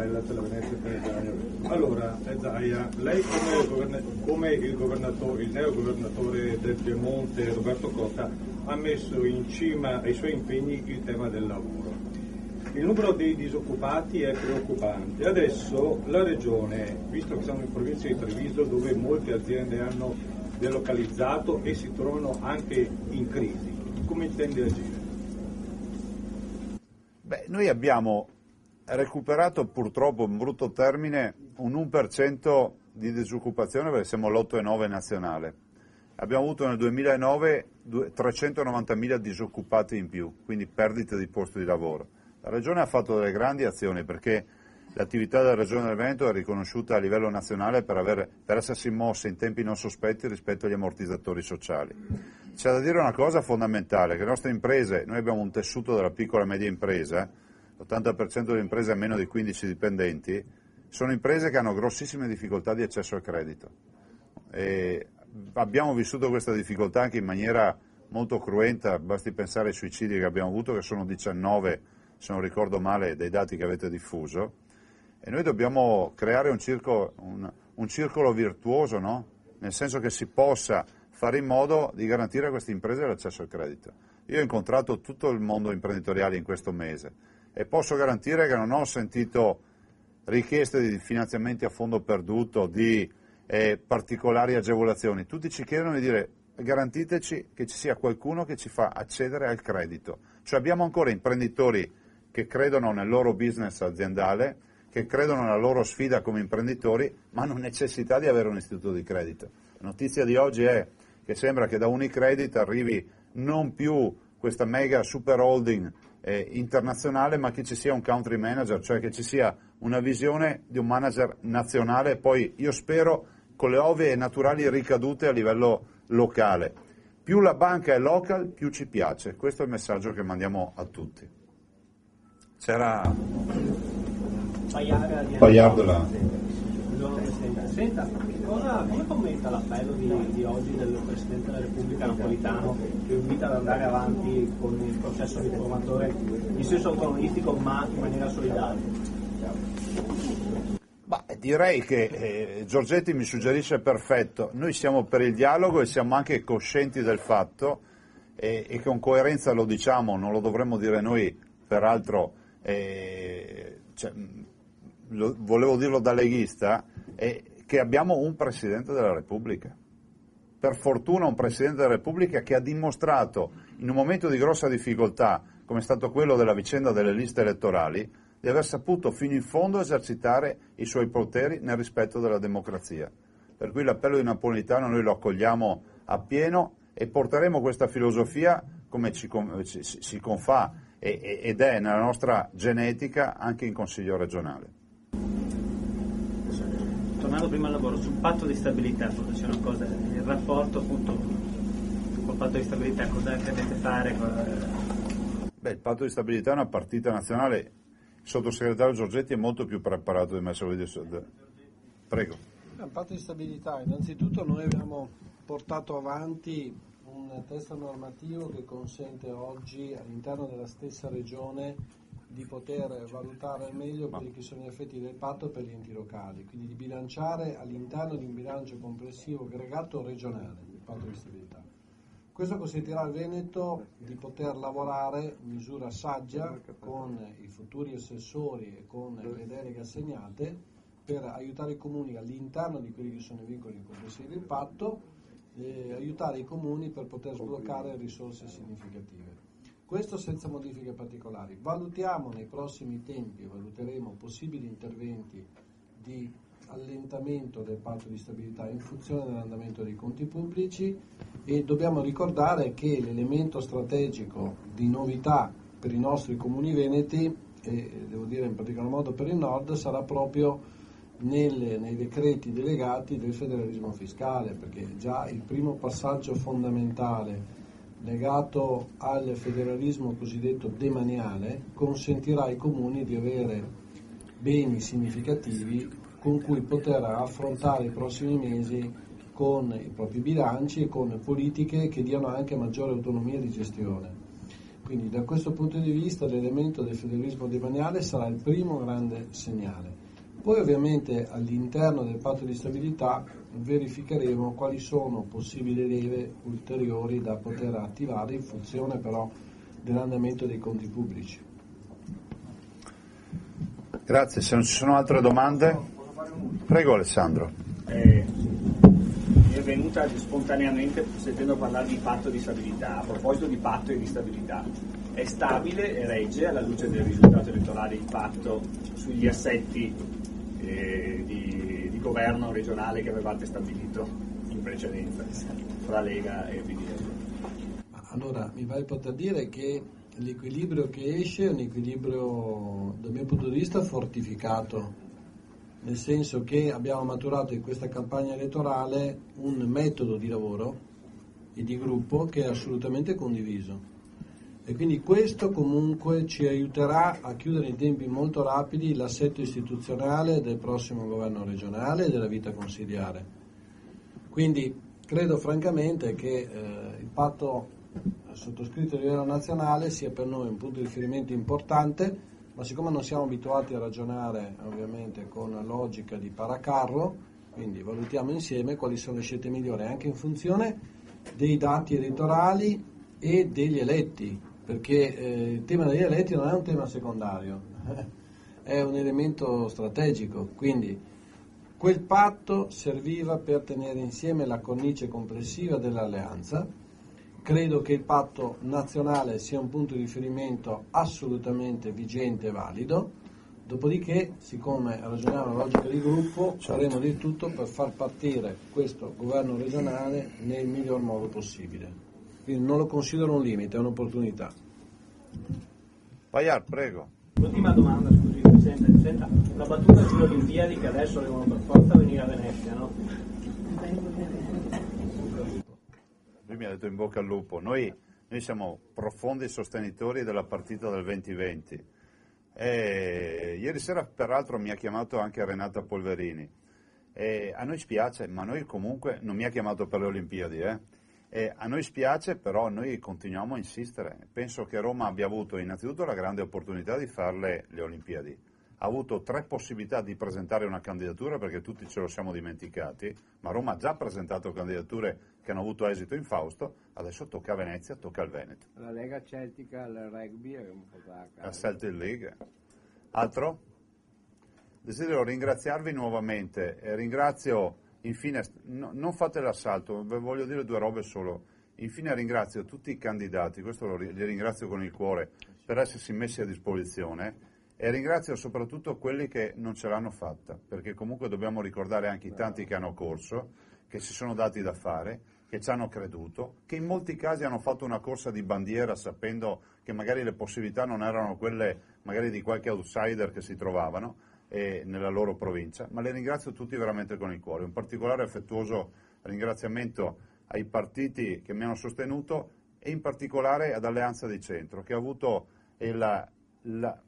Bella, te la Venezia per Zaia. Allora, Zaia, lei come il neo governatore del Piemonte, Roberto Cotta, ha messo in cima ai suoi impegni il tema del lavoro. Il numero dei disoccupati è preoccupante. Adesso la Regione, visto che siamo in provincia di Treviso, dove molte aziende hanno delocalizzato e si trovano anche in crisi, come intende agire? Noi abbiamo recuperato purtroppo, un brutto termine, un 1% di disoccupazione perché siamo all'8,9 nazionale. Abbiamo avuto nel 2009 390.000 disoccupati in più, quindi perdite di posti di lavoro. La Regione ha fatto delle grandi azioni perché l'attività della Regione del Veneto è riconosciuta a livello nazionale per essersi mossa in tempi non sospetti rispetto agli ammortizzatori sociali. C'è da dire una cosa fondamentale, che le nostre imprese, noi abbiamo un tessuto della piccola e media impresa, l'80% delle imprese ha meno di 15 dipendenti, sono imprese che hanno grossissime difficoltà di accesso al credito. E abbiamo vissuto questa difficoltà anche in maniera molto cruenta, basti pensare ai suicidi che abbiamo avuto, che sono 19, se non ricordo male, dei dati che avete diffuso, e noi dobbiamo creare un circolo virtuoso, no? Nel senso che si possa fare in modo di garantire a queste imprese l'accesso al credito. Io ho incontrato tutto il mondo imprenditoriale in questo mese e posso garantire che non ho sentito richieste di finanziamenti a fondo perduto, di particolari agevolazioni. Tutti ci chiedono di dire: garantiteci che ci sia qualcuno che ci fa accedere al credito. Cioè abbiamo ancora imprenditori che credono nel loro business aziendale, che credono nella loro sfida come imprenditori, ma hanno necessità di avere un istituto di credito. La notizia di oggi è che sembra che da Unicredit arrivi non più questa mega super holding internazionale, ma che ci sia un country manager, cioè che ci sia una visione di un manager nazionale, poi io spero con le ovvie e naturali ricadute a livello locale. Più la banca è local, più ci piace. Questo è il messaggio che mandiamo a tutti. C'era Pagliardo là. Senta, come commenta l'appello di oggi del Presidente della Repubblica Napolitano, che invita ad andare avanti con il processo riformatore in senso autonomistico ma in maniera solidaria? Direi che Giorgetti mi suggerisce perfetto. Noi siamo per il dialogo e siamo anche coscienti del fatto e con coerenza lo diciamo, non lo dovremmo dire noi, peraltro volevo dirlo da leghista, che abbiamo un Presidente della Repubblica. Per fortuna un Presidente della Repubblica che ha dimostrato in un momento di grossa difficoltà, come è stato quello della vicenda delle liste elettorali, di aver saputo fino in fondo esercitare i suoi poteri nel rispetto della democrazia. Per cui l'appello di Napolitano noi lo accogliamo appieno e porteremo questa filosofia, come si confà ed è nella nostra genetica, anche in Consiglio regionale. Tornando prima al lavoro, sul patto di stabilità, c'è una cosa, il rapporto appunto col patto di stabilità, cosa intendete fare? Il patto di stabilità è una partita nazionale. Il sottosegretario Giorgetti è molto più preparato di me. Prego. Il patto di stabilità, innanzitutto noi abbiamo portato avanti un testo normativo che consente oggi all'interno della stessa regione di poter valutare al meglio quelli che sono gli effetti del patto per gli enti locali, quindi di bilanciare all'interno di un bilancio complessivo aggregato regionale il patto di stabilità. Questo consentirà al Veneto di poter lavorare in misura saggia con i futuri assessori e con le deleghe assegnate per aiutare i comuni all'interno di quelli che sono i vincoli complessivi del patto, aiutare i comuni per poter sbloccare risorse significative. Questo senza modifiche particolari. Valutiamo nei prossimi tempi, valuteremo possibili interventi di allentamento del patto di stabilità in funzione dell'andamento dei conti pubblici e dobbiamo ricordare che l'elemento strategico di novità per i nostri comuni veneti, e devo dire in particolar modo per il nord, sarà proprio nei decreti delegati del federalismo fiscale, perché già il primo passaggio fondamentale legato al federalismo cosiddetto demaniale consentirà ai comuni di avere beni significativi con cui poter affrontare i prossimi mesi con i propri bilanci e con politiche che diano anche maggiore autonomia di gestione. Quindi da questo punto di vista l'elemento del federalismo demaniale sarà il primo grande segnale. Poi ovviamente all'interno del patto di stabilità verificheremo quali sono possibili leve ulteriori da poter attivare in funzione però dell'andamento dei conti pubblici. Grazie, se non ci sono altre domande, prego Alessandro. Mi è venuta spontaneamente sentendo parlare di patto di stabilità. A proposito di patto e di stabilità, è stabile e regge alla luce del risultato elettorale il patto sugli assetti di governo regionale che avevate stabilito in precedenza fra Lega e PDL? Allora, mi pare poter dire che l'equilibrio che esce è un equilibrio dal mio punto di vista fortificato, nel senso che abbiamo maturato in questa campagna elettorale un metodo di lavoro e di gruppo che è assolutamente condiviso e quindi questo comunque ci aiuterà a chiudere in tempi molto rapidi l'assetto istituzionale del prossimo governo regionale e della vita consiliare. Quindi credo francamente che il patto sottoscritto a livello nazionale sia per noi un punto di riferimento importante, ma siccome non siamo abituati a ragionare ovviamente con la logica di paracarro, quindi valutiamo insieme quali sono le scelte migliori anche in funzione dei dati elettorali e degli eletti, perché il tema degli eletti non è un tema secondario, è un elemento strategico, quindi quel patto serviva per tenere insieme la cornice complessiva dell'alleanza. Credo che il patto nazionale sia un punto di riferimento assolutamente vigente e valido, dopodiché, siccome ragioniamo la logica di gruppo, faremo di tutto per far partire questo governo regionale nel miglior modo possibile. Quindi non lo considero un limite, è un'opportunità. Paiar, prego. L'ultima domanda, scusi Presidente, senta, una battuta sulle Olimpiadi che adesso devono per forza venire a Venezia, no? Lui mi ha detto in bocca al lupo. Noi siamo profondi sostenitori della partita del 2020. Ieri sera peraltro mi ha chiamato anche Renata Polverini. A noi spiace, ma noi comunque non mi ha chiamato per le Olimpiadi. A noi spiace, però noi continuiamo a insistere. Penso che Roma abbia avuto innanzitutto la grande opportunità di farle le Olimpiadi. Ha avuto 3 possibilità di presentare una candidatura perché tutti ce lo siamo dimenticati, ma Roma ha già presentato candidature che hanno avuto esito infausto, adesso tocca a Venezia, tocca al Veneto. La Lega Celtica, il rugby è un po' da La Celtic League. Altro? Desidero ringraziarvi nuovamente e ringrazio infine, non fate l'assalto, voglio dire 2 robe solo. Infine ringrazio tutti i candidati, questo li ringrazio con il cuore, per essersi messi a disposizione. E ringrazio soprattutto quelli che non ce l'hanno fatta, perché comunque dobbiamo ricordare anche i tanti che hanno corso, che si sono dati da fare, che ci hanno creduto, che in molti casi hanno fatto una corsa di bandiera sapendo che magari le possibilità non erano quelle magari di qualche outsider che si trovavano nella loro provincia, ma le ringrazio tutti veramente con il cuore. Un particolare affettuoso ringraziamento ai partiti che mi hanno sostenuto e in particolare ad Alleanza di Centro, che ha avuto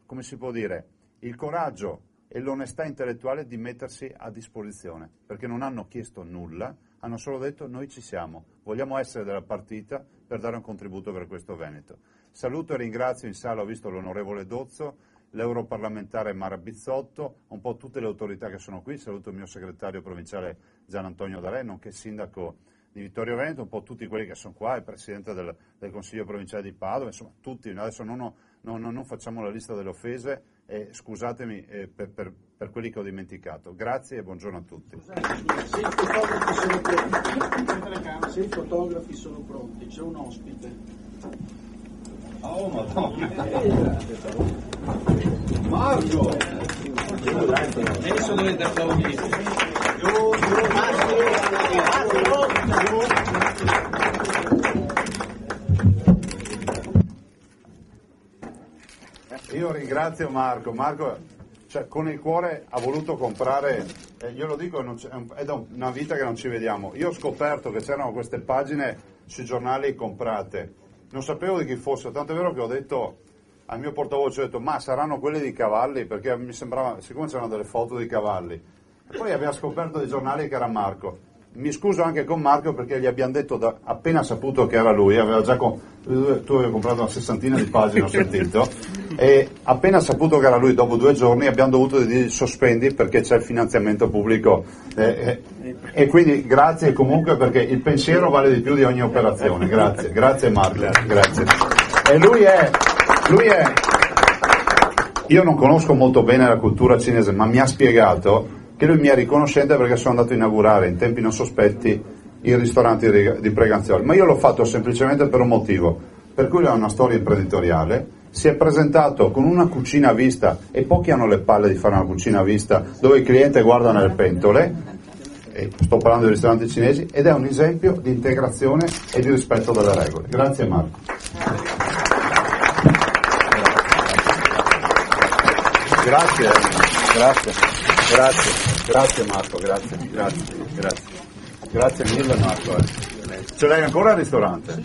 come si può dire, il coraggio e l'onestà intellettuale di mettersi a disposizione, perché non hanno chiesto nulla, hanno solo detto noi ci siamo, vogliamo essere della partita per dare un contributo per questo Veneto. Saluto e ringrazio in sala, ho visto l'onorevole Dozzo, l'europarlamentare Mara Bizzotto, un po' tutte le autorità che sono qui, saluto il mio segretario provinciale Gian Antonio D'Arè, nonché sindaco di Vittorio Veneto, un po' tutti quelli che sono qua, il presidente del Consiglio provinciale di Padova, insomma tutti, adesso non facciamo la lista delle offese e scusatemi per quelli che ho dimenticato. Grazie e buongiorno a tutti. Se i fotografi sono pronti, c'è un ospite. Oh madonna! Marco! Adesso dovete applaudire. Io ringrazio Marco, cioè, con il cuore ha voluto comprare, io lo dico, è da una vita che non ci vediamo, io ho scoperto che c'erano queste pagine sui giornali comprate, non sapevo di chi fosse, tanto è vero che ho detto al mio portavoce, ho detto ma saranno quelli di cavalli, perché mi sembrava, siccome c'erano delle foto di cavalli, e poi abbiamo scoperto dai giornali che era Marco. mi scuso anche con Marco perché gli abbiamo detto, appena saputo che era lui, aveva già tu avevi comprato una 60 di pagine, ho sentito, e appena saputo che era lui, dopo 2 giorni abbiamo dovuto dire sospendi perché c'è il finanziamento pubblico, e quindi grazie comunque, perché il pensiero vale di più di ogni operazione. Grazie Marco, grazie. E lui è io non conosco molto bene la cultura cinese, ma mi ha spiegato che lui mi è riconoscente perché sono andato a inaugurare in tempi non sospetti il ristorante di Preganzioli, ma io l'ho fatto semplicemente per un motivo, per cui lui ha una storia imprenditoriale, si è presentato con una cucina a vista, e pochi hanno le palle di fare una cucina a vista dove il cliente guarda nelle pentole, e sto parlando di ristoranti cinesi, ed è un esempio di integrazione e di rispetto delle regole. Grazie Marco. Grazie Marco, grazie mille Marco. Ce l'hai ancora al ristorante?